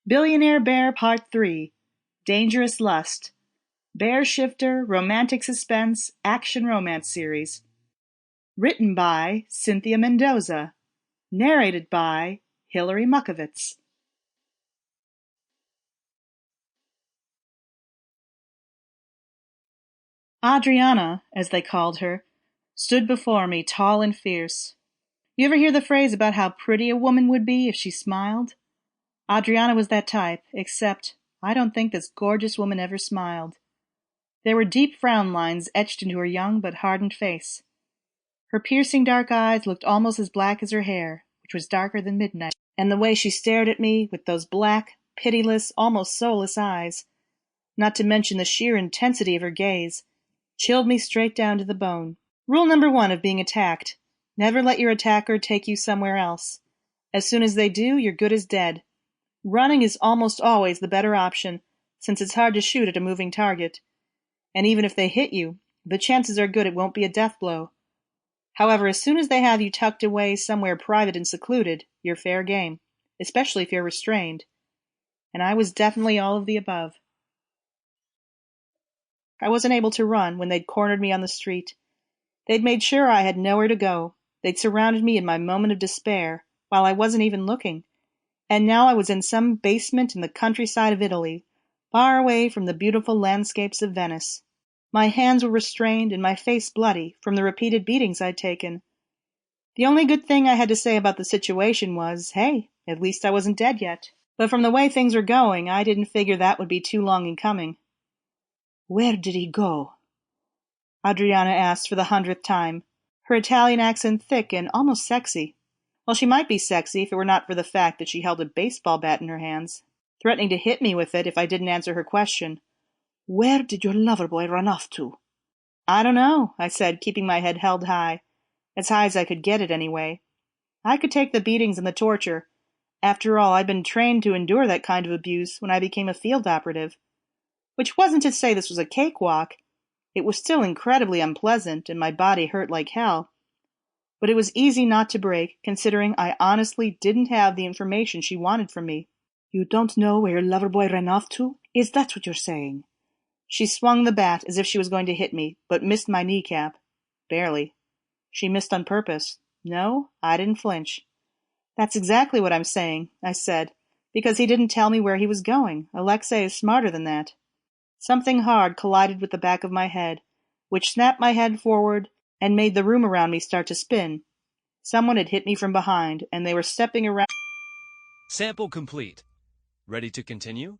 Billionaire Bear Part 3, Dangerous Lust, Bear Shifter Romantic Suspense Action Romance Series. Written by Cynthia Mendoza. Narrated by Hilary Muckovitz. Adriana, as they called her, stood before me tall and fierce. You ever hear the phrase about how pretty a woman would be if she smiled? Adriana was that type, except I don't think this gorgeous woman ever smiled. There were deep frown lines etched into her young but hardened face. Her piercing dark eyes looked almost as black as her hair, which was darker than midnight, and the way she stared at me with those black, pitiless, almost soulless eyes, not to mention the sheer intensity of her gaze, chilled me straight down to the bone. Rule number 1 of being attacked: never let your attacker take you somewhere else. As soon as they do, you're good as dead. Running is almost always the better option, since it's hard to shoot at a moving target. And even if they hit you, the chances are good it won't be a death blow. However, as soon as they have you tucked away somewhere private and secluded, you're fair game, especially if you're restrained. And I was definitely all of the above. I wasn't able to run when they'd cornered me on the street. They'd made sure I had nowhere to go. They'd surrounded me in my moment of despair, while I wasn't even looking. And now I was in some basement in the countryside of Italy, far away from the beautiful landscapes of Venice. My hands were restrained and my face bloody from the repeated beatings I'd taken. The only good thing I had to say about the situation was, hey, at least I wasn't dead yet. But from the way things were going, I didn't figure that would be too long in coming. "Where did he go?" Adriana asked for the 100th time, her Italian accent thick and almost sexy. Well, she might be sexy if it were not for the fact that she held a baseball bat in her hands, threatening to hit me with it if I didn't answer her question. "Where did your lover boy run off to?" "I don't know," I said, keeping my head held high as I could get it anyway. I could take the beatings and the torture. After all, I'd been trained to endure that kind of abuse when I became a field operative. Which wasn't to say this was a cakewalk. It was still incredibly unpleasant, and my body hurt like hell. But it was easy not to break, considering I honestly didn't have the information she wanted from me. "You don't know where your lover boy ran off to? Is that what you're saying?" She swung the bat as if she was going to hit me, but missed my kneecap. Barely. She missed on purpose. No, I didn't flinch. "That's exactly what I'm saying," I said, "because he didn't tell me where he was going. Alexei is smarter than that." Something hard collided with the back of my head, which snapped my head forward and made the room around me start to spin. Someone had hit me from behind, and they were stepping around. Sample complete. Ready to continue?